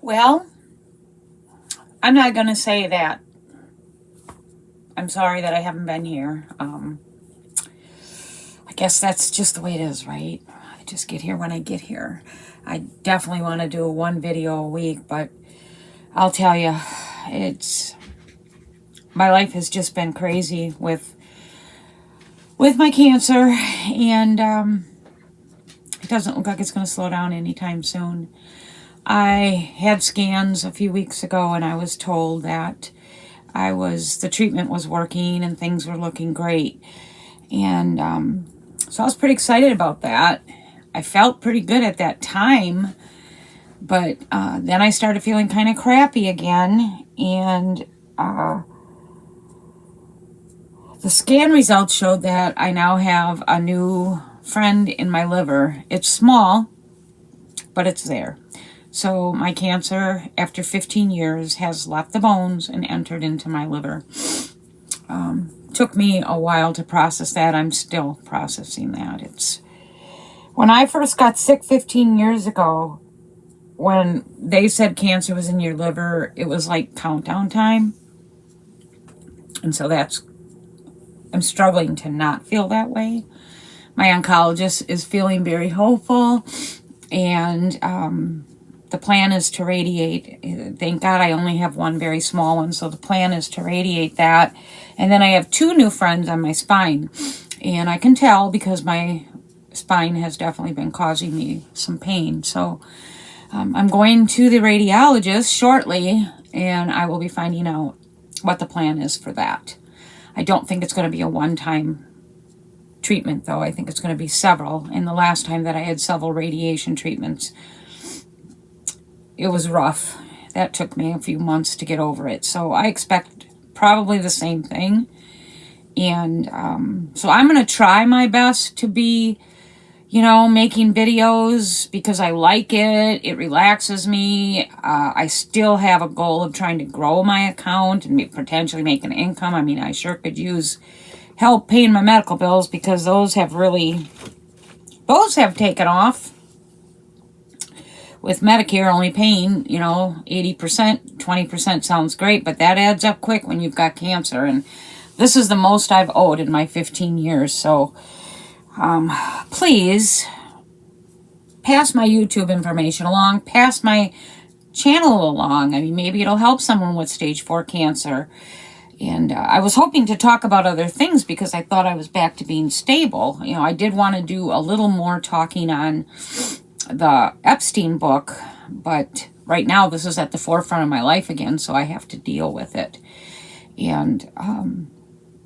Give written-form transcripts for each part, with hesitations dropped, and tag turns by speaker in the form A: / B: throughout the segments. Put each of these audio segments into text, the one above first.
A: Well, I'm not going to say that. I'm sorry that I haven't been here. I guess that's just the way it is, right? I just get here when I get here. I definitely want to do one video a week, but I'll tell you, my life has just been crazy with my cancer, and it doesn't look like it's going to slow down anytime soon. I had scans a few weeks ago, and I was told that the treatment was working and things were looking great. And so I was pretty excited about that. I felt pretty good at that time, but then I started feeling kind of crappy again, and the scan results showed that I now have a new friend in my liver. It's small, but it's there. So my cancer, after 15 years, has left the bones and entered into my liver. Took me a while to process that. I'm still processing that. When I first got sick 15 years ago, when they said cancer was in your liver, it was like countdown time. And so I'm struggling to not feel that way. My oncologist is feeling very hopeful, and the plan is to radiate. Thank God I only have one very small one, so the plan is to radiate that. And then I have 2 new friends on my spine, and I can tell because my spine has definitely been causing me some pain. So I'm going to the radiologist shortly, and I will be finding out what the plan is for that. I don't think it's going to be a one-time treatment, though. I think it's going to be several. And the last time that I had several radiation treatments, it was rough. That took me a few months to get over it. So I expect probably the same thing. And so I'm going to try my best to be, making videos because I like it. It relaxes me. I still have a goal of trying to grow my account and potentially make an income. I mean, I sure could use help paying my medical bills because those have taken off. With Medicare only paying, 80%, 20% sounds great, but that adds up quick when you've got cancer. And this is the most I've owed in my 15 years. So please pass my YouTube information along, pass my channel along. I mean, maybe it'll help someone with stage 4 cancer. And I was hoping to talk about other things because I thought I was back to being stable. I did want to do a little more talking on the Epstein book, but right now this is at the forefront of my life again, so I have to deal with it. And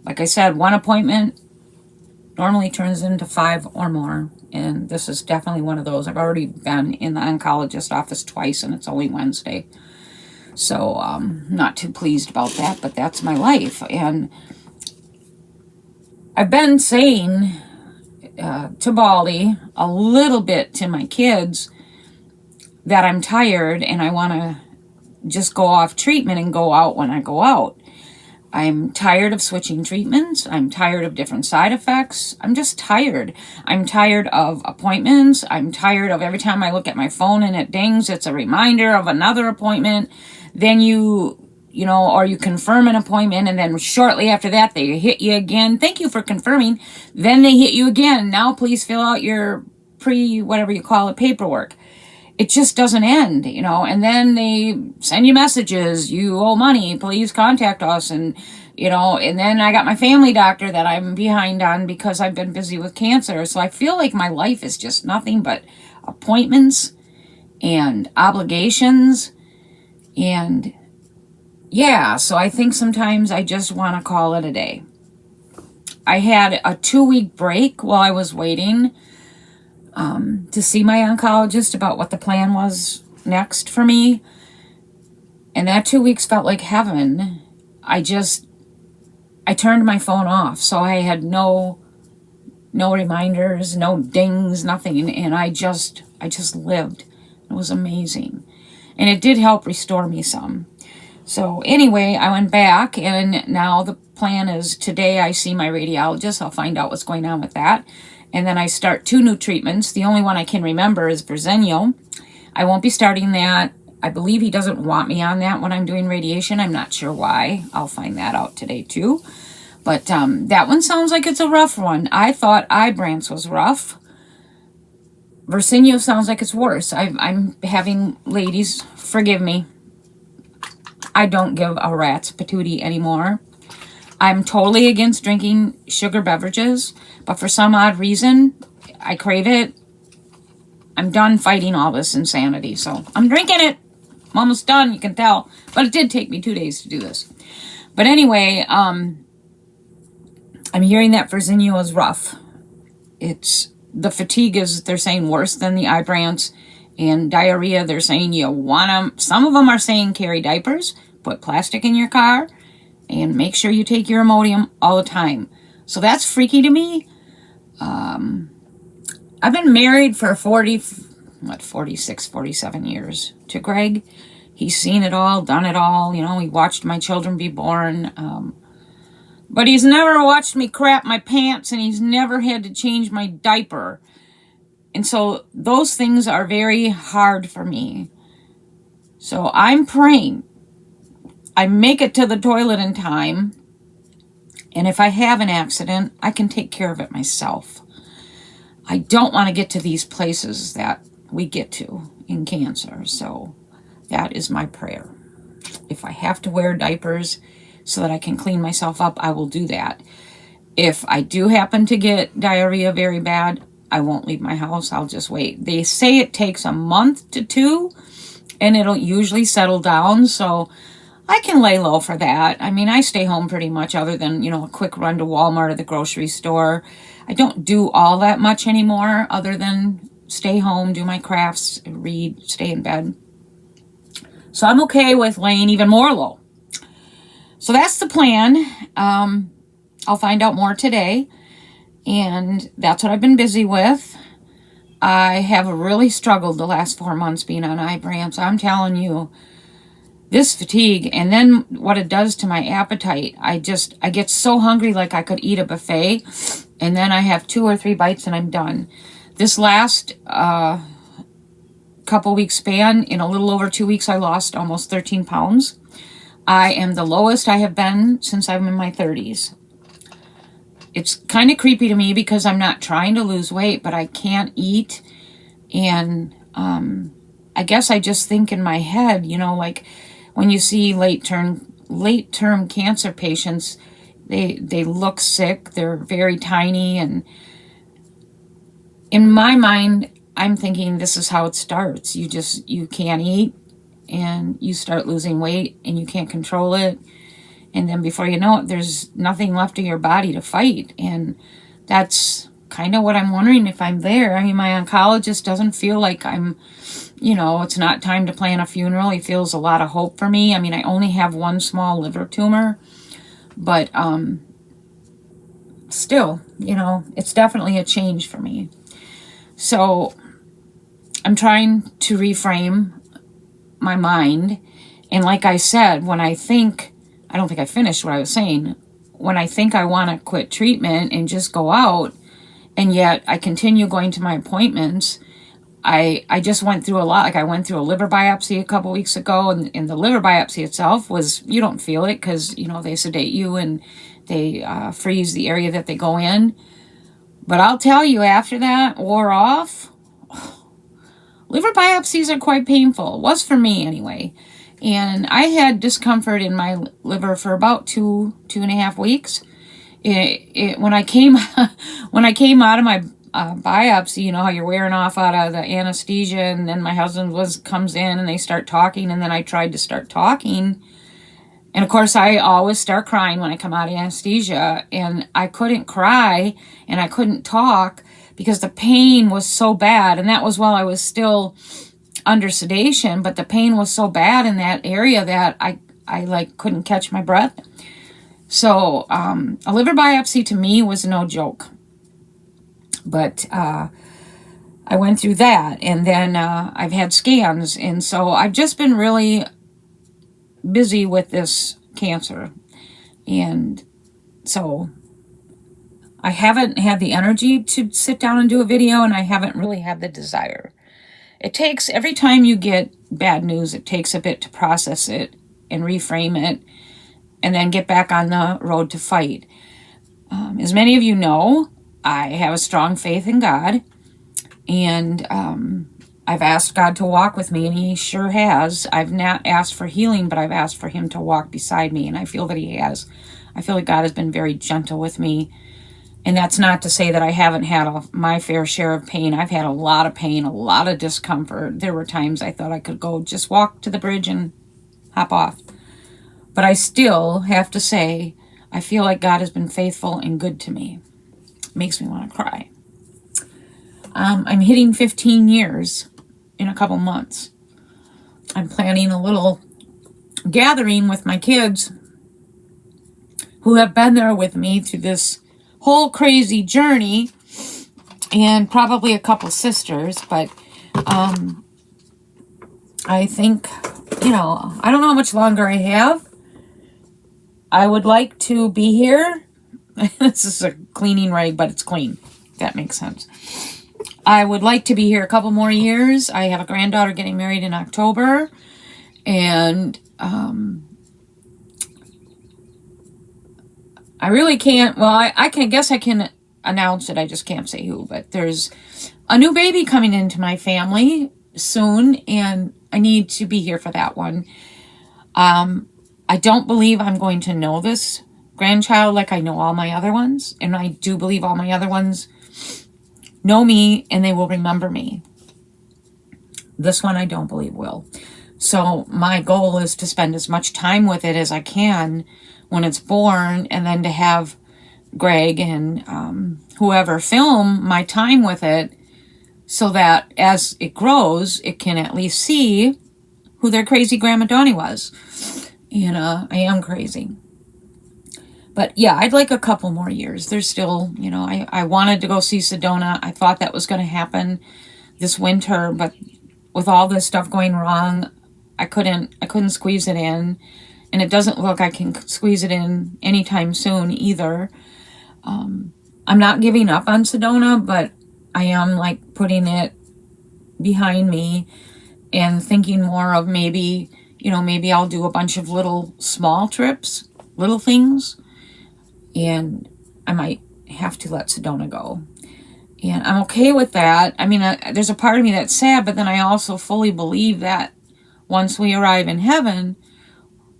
A: like I said, one appointment normally turns into 5 or more, and this is definitely one of those. I've already been in the oncologist office twice, and it's only Wednesday. So not too pleased about that, but that's my life. And I've been saying to Baldy, a little bit to my kids, that I'm tired and I want to just go off treatment and go out when I go out. I'm tired of switching treatments. I'm tired of different side effects. I'm just tired. I'm tired of appointments. I'm tired of every time I look at my phone and it dings, it's a reminder of another appointment. Then or you confirm an appointment, and then shortly after that, they hit you again. Thank you for confirming. Then they hit you again. Now please fill out your whatever you call it, paperwork. It just doesn't end, and then they send you messages. You owe money. Please contact us. And then I got my family doctor that I'm behind on because I've been busy with cancer. So I feel like my life is just nothing but appointments and obligations. And yeah, so I think sometimes I just want to call it a day. I had a 2-week break while I was waiting to see my oncologist about what the plan was next for me. And that 2 weeks felt like heaven. I turned my phone off. So I had no reminders, no dings, nothing. And I just lived. It was amazing. And it did help restore me some. So anyway, I went back, and now the plan is today I see my radiologist. I'll find out what's going on with that. And then I start 2 new treatments. The only one I can remember is Verzenio. I won't be starting that. I believe he doesn't want me on that when I'm doing radiation. I'm not sure why. I'll find that out today too. But that one sounds like it's a rough one. I thought Ibrance was rough. Versinio sounds like it's worse. I'm having, ladies, forgive me. I don't give a rat's patootie anymore. I'm totally against drinking sugar beverages, but for some odd reason, I crave it. I'm done fighting all this insanity, so I'm drinking it. I'm almost done, you can tell. But it did take me 2 days to do this. But anyway, I'm hearing that Versinio is rough. The fatigue is, they're saying, worse than the Ibrance. And diarrhea, they're saying you want them. Some of them are saying carry diapers, put plastic in your car, and make sure you take your Imodium all the time. So that's freaky to me. I've been married for 46, 47 years to Greg. He's seen it all, done it all. You know, he watched my children be born. But he's never watched me crap my pants, and he's never had to change my diaper. And so those things are very hard for me. So I'm praying I make it to the toilet in time. And if I have an accident, I can take care of it myself. I don't want to get to these places that we get to in cancer. So that is my prayer. If I have to wear diapers so that I can clean myself up, I will do that. If I do happen to get diarrhea very bad, I won't leave my house. I'll just wait. They say it takes a month to 2, and it'll usually settle down. So I can lay low for that. I mean, I stay home pretty much, other than, you know, a quick run to Walmart or the grocery store. I don't do all that much anymore, other than stay home, do my crafts, read, stay in bed. So I'm okay with laying even more low. So that's the plan. I'll find out more today. And that's what I've been busy with. I have really struggled the last 4 months being on Ibrance. I'm telling you, this fatigue, and then what it does to my appetite. I get so hungry, like I could eat a buffet, and then I have 2 or 3 bites and I'm done. This last couple weeks span, in a little over 2 weeks, I lost almost 13 pounds. I am the lowest I have been since I'm in my 30s. It's kind of creepy to me because I'm not trying to lose weight, but I can't eat. And I guess I just think in my head, you know, like when you see late-term cancer patients, they look sick, they're very tiny. And in my mind, I'm thinking this is how it starts. You can't eat, and you start losing weight, and you can't control it. And then before you know it, there's nothing left in your body to fight. And that's kind of what I'm wondering if I'm there. I mean, my oncologist doesn't feel like I'm, you know, it's not time to plan a funeral. He feels a lot of hope for me. I mean, I only have 1 small liver tumor. But still, you know, it's definitely a change for me. So I'm trying to reframe my mind. And like I said, when I think, I don't think I finished what I was saying. When I think I want to quit treatment and just go out, and yet I continue going to my appointments, I just went through a lot. Like I went through a liver biopsy a couple weeks ago, and the liver biopsy itself was, you don't feel it because, you know, they sedate you and they freeze the area that they go in. But I'll tell you, after that wore off, liver biopsies are quite painful. It was for me anyway. And I had discomfort in my liver for about 2.5 weeks. When I came out of my biopsy, you know how you're wearing off out of the anesthesia, and then my husband comes in and they start talking, and then I tried to start talking, and of course I always start crying when I come out of anesthesia, and I couldn't cry and I couldn't talk because the pain was so bad, and that was while I was still under sedation, but the pain was so bad in that area that I like couldn't catch my breath. So a liver biopsy to me was no joke. But I went through that, and then I've had scans, and so I've just been really busy with this cancer. And so I haven't had the energy to sit down and do a video, and I haven't really had the desire. It takes, every time you get bad news, it takes a bit to process it and reframe it and then get back on the road to fight. As many of you know, I have a strong faith in God, and I've asked God to walk with me, and he sure has. I've not asked for healing, but I've asked for him to walk beside me, and I feel that he has. I feel like God has been very gentle with me, and that's not to say that I haven't had my fair share of pain. I've had a lot of pain, a lot of discomfort. There were times I thought I could go just walk to the bridge and hop off. But I still have to say, I feel like God has been faithful and good to me. It makes me want to cry. I'm hitting 15 years in a couple months. I'm planning a little gathering with my kids who have been there with me through this whole crazy journey, and probably a couple sisters, but I think, I don't know how much longer I have. I would like to be here. This is a cleaning rag, but it's clean. If that makes sense. I would like to be here a couple more years. I have a granddaughter getting married in October, and I really can't, well, I guess I can announce it, I just can't say who, but there's a new baby coming into my family soon, and I need to be here for that one. I don't believe I'm going to know this grandchild like I know all my other ones, and I do believe all my other ones know me and they will remember me. This one I don't believe will. So my goal is to spend as much time with it as I can when it's born, and then to have Greg and whoever film my time with it, so that as it grows, it can at least see who their crazy Grandma Donnie was. And I am crazy. But yeah, I'd like a couple more years. There's still, I wanted to go see Sedona. I thought that was going to happen this winter, but with all this stuff going wrong, I couldn't squeeze it in. And it doesn't look like I can squeeze it in anytime soon either. I'm not giving up on Sedona, but I am like putting it behind me and thinking more of maybe I'll do a bunch of little small trips, little things, and I might have to let Sedona go. And I'm okay with that. I mean, there's a part of me that's sad, but then I also fully believe that once we arrive in heaven,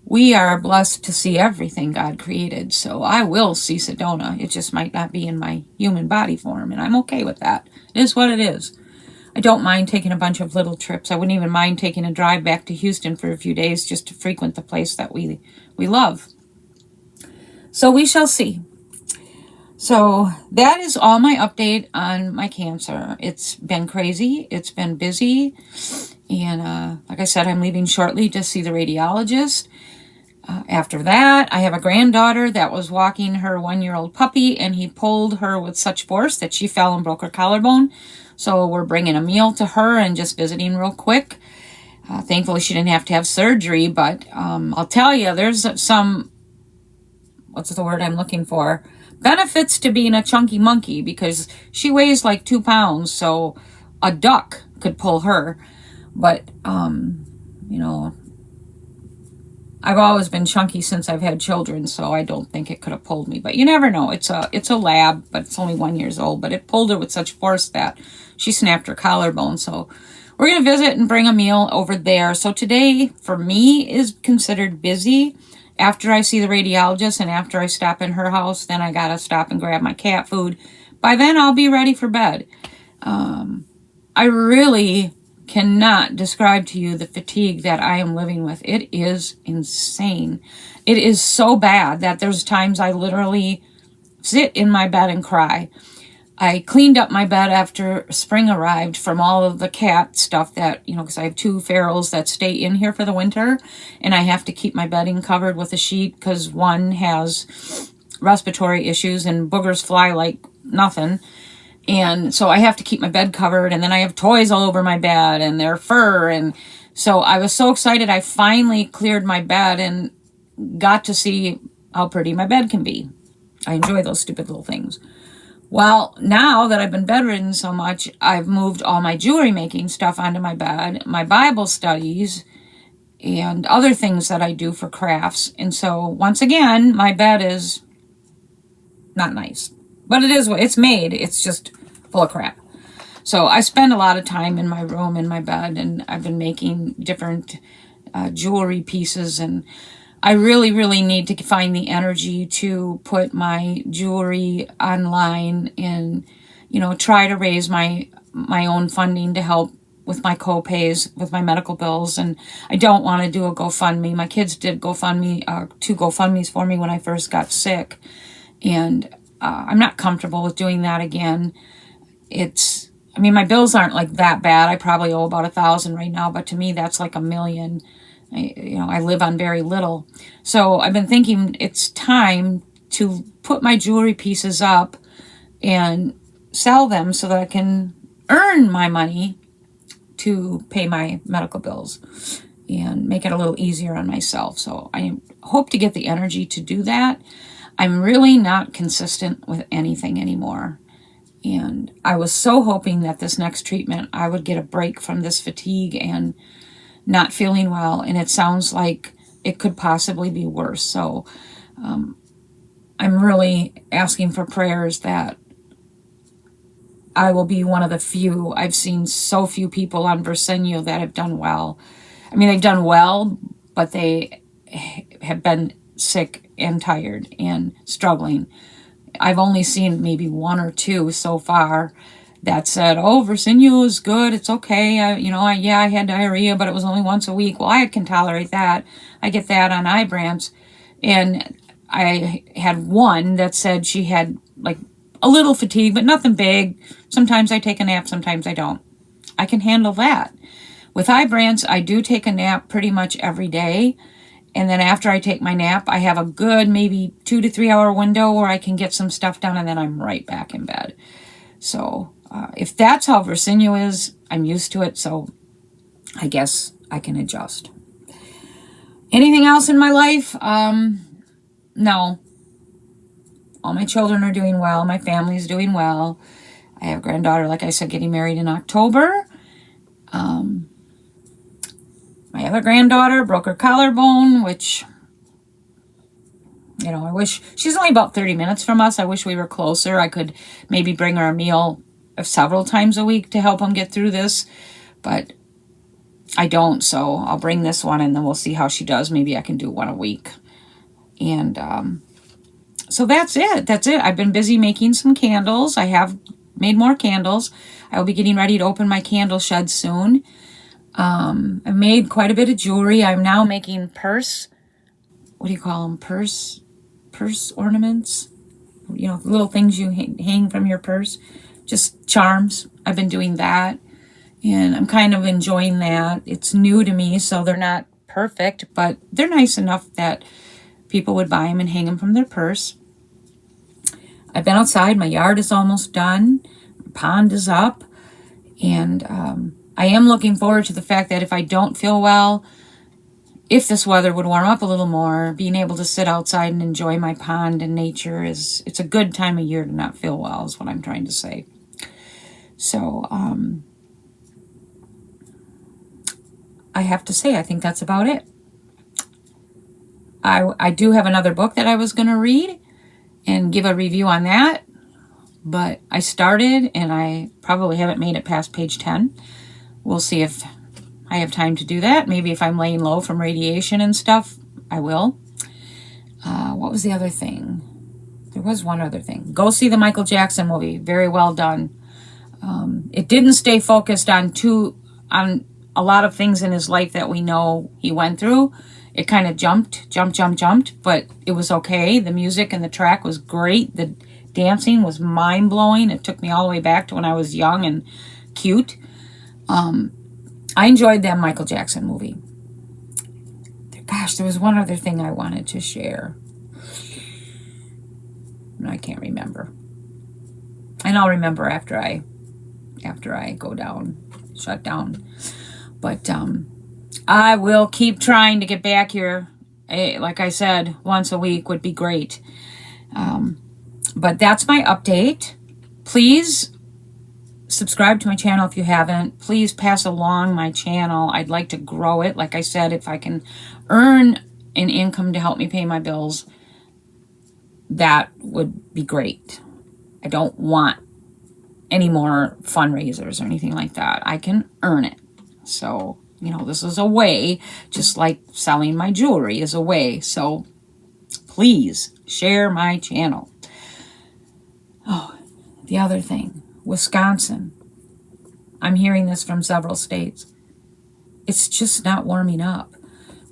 A: we are blessed to see everything God created. So I will see Sedona. It just might not be in my human body form, and I'm okay with that. It is what it is. I don't mind taking a bunch of little trips. I wouldn't even mind taking a drive back to Houston for a few days just to frequent the place that we love. So we shall see. So that is all my update on my cancer. It's been crazy. It's been busy. And like I said, I'm leaving shortly to see the radiologist. After that, I have a granddaughter that was walking her 1-year-old puppy, and he pulled her with such force that she fell and broke her collarbone. So we're bringing a meal to her and just visiting real quick. Thankfully, she didn't have to have surgery, but I'll tell you, there's some, what's the word I'm looking for? Benefits to being a chunky monkey, because she weighs like 2 pounds, so a duck could pull her. But, I've always been chunky since I've had children, so I don't think it could have pulled me. But you never know. It's a lab, but it's only 1 year old. But it pulled her with such force that she snapped her collarbone. So we're going to visit and bring a meal over there. So today, for me, is considered busy. After I see the radiologist and after I stop in her house, then I got to stop and grab my cat food. By then, I'll be ready for bed. I really cannot describe to you the fatigue that I am living with. It is insane. It is so bad that there's times I literally sit in my bed and cry. I cleaned up my bed after spring arrived from all of the cat stuff that, because I have 2 ferals that stay in here for the winter, and I have to keep my bedding covered with a sheet because one has respiratory issues and boogers fly like nothing. And so I have to keep my bed covered, and then I have toys all over my bed and their fur. And so I was so excited. I finally cleared my bed and got to see how pretty my bed can be. I enjoy those stupid little things. Well, now that I've been bedridden so much, I've moved all my jewelry making stuff onto my bed, my Bible studies, and other things that I do for crafts. And so, once again, my bed is not nice. But it is what it's made. It's just full of crap. So I spend a lot of time in my room, in my bed, and I've been making different jewelry pieces. And I really, really need to find the energy to put my jewelry online and, try to raise my own funding to help with my co-pays, with my medical bills. And I don't want to do a GoFundMe. My kids did GoFundMe, 2 GoFundMes for me when I first got sick. And I'm not comfortable with doing that again. My bills aren't like that bad. I probably owe about $1,000 right now, but to me, that's like $1 million. I live on very little. So I've been thinking it's time to put my jewelry pieces up and sell them so that I can earn my money to pay my medical bills and make it a little easier on myself. So I hope to get the energy to do that. I'm really not consistent with anything anymore. And I was so hoping that this next treatment, I would get a break from this fatigue and not feeling well. And it sounds like it could possibly be worse. So I'm really asking for prayers that I will be one of the few. I've seen so few people on Versenio that have done well. They've done well, but they have been sick and tired and struggling. I've only seen maybe 1 or 2 so far that said, "Oh, Versenio is good. It's okay. I had diarrhea, but it was only once a week." Well, I can tolerate that. I get that on Ibrance. And I had one that said she had like a little fatigue, but nothing big. Sometimes I take a nap, sometimes I don't. I can handle that. With Ibrance, I do take a nap pretty much every day. And then after I take my nap, I have a good maybe 2 to 3 hour window where I can get some stuff done, and then I'm right back in bed. So if that's how Versenio is, I'm used to it. So I guess I can adjust. Anything else in my life? No. All my children are doing well. My family's doing well. I have a granddaughter, like I said, getting married in October. My other granddaughter broke her collarbone, which, I wish, she's only about 30 minutes from us. I wish we were closer. I could maybe bring her a meal several times a week to help them get through this, but I don't. So I'll bring this one and then we'll see how she does. Maybe I can do 1 a week. And so that's it. I've been busy making some candles. I have made more candles. I will be getting ready to open my candle shed soon. I've made quite a bit of jewelry. I'm now making purse ornaments. Little things you hang from your purse. Just charms. I've been doing that. And I'm kind of enjoying that. It's new to me, so they're not perfect, but they're nice enough that people would buy them and hang them from their purse. I've been outside. My yard is almost done. My pond is up. And I am looking forward to the fact that if I don't feel well, if this weather would warm up a little more, being able to sit outside and enjoy my pond and nature it's a good time of year to not feel well, is what I'm trying to say. So I have to say, I think that's about it. I do have another book that I was going to read and give a review on that, but I started and I probably haven't made it past page 10. We'll see if I have time to do that. Maybe if I'm laying low from radiation and stuff, I will. What was the other thing? There was one other thing. Go see the Michael Jackson movie. Very well done. It didn't stay focused on a lot of things in his life that we know he went through. It kind of jumped, but it was okay. The music and the track was great. The dancing was mind-blowing. It took me all the way back to when I was young and cute. I enjoyed that Michael Jackson movie. Gosh, there was one other thing I wanted to share. No, I can't remember. And I'll remember after I shut down. But I will keep trying to get back here. Like I said, once a week would be great. But that's my update. Please subscribe to my channel if you haven't. Please pass along my channel. I'd like to grow it. Like I said, if I can earn an income to help me pay my bills, that would be great. I don't want any more fundraisers or anything like that. I can earn it. So, you know, this is a way, just like selling my jewelry is a way. So please share my channel. Oh, the other thing, Wisconsin. I'm hearing this from several states. It's just not warming up.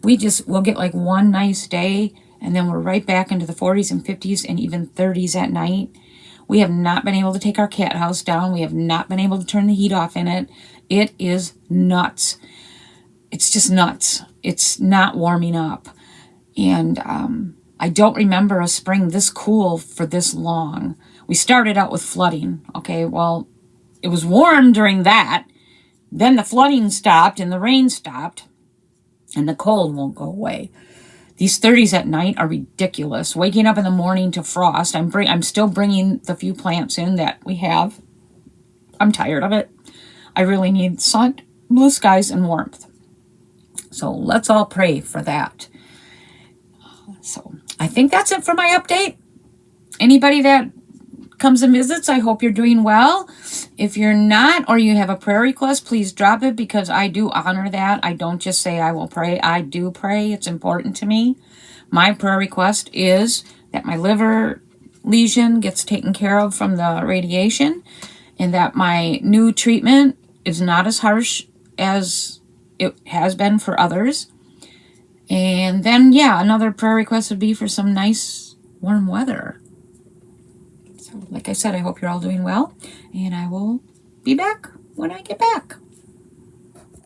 A: We'll get like one nice day, and then we're right back into the 40s and 50s and even 30s at night. We have not been able to take our cat house down. We have not been able to turn the heat off in it. It is nuts. It's just nuts. It's not warming up. And I don't remember a spring this cool for this long. We started out with flooding. Okay, well, it was warm during that. Then the flooding stopped and the rain stopped. And the cold won't go away. These 30s at night are ridiculous. Waking up in the morning to frost. I'm still bringing the few plants in that we have. I'm tired of it. I really need sun, blue skies, and warmth. So let's all pray for that. So I think that's it for my update. Anybody that comes and visits, I hope you're doing well. If you're not, or you have a prayer request, please drop it, because I do honor that. I don't just say I will pray. I do pray. It's important to me. My prayer request is that my liver lesion gets taken care of from the radiation, and that my new treatment is not as harsh as it has been for others. And then, yeah, another prayer request would be for some nice warm weather. So, like I said, I hope you're all doing well, and I will be back when I get back.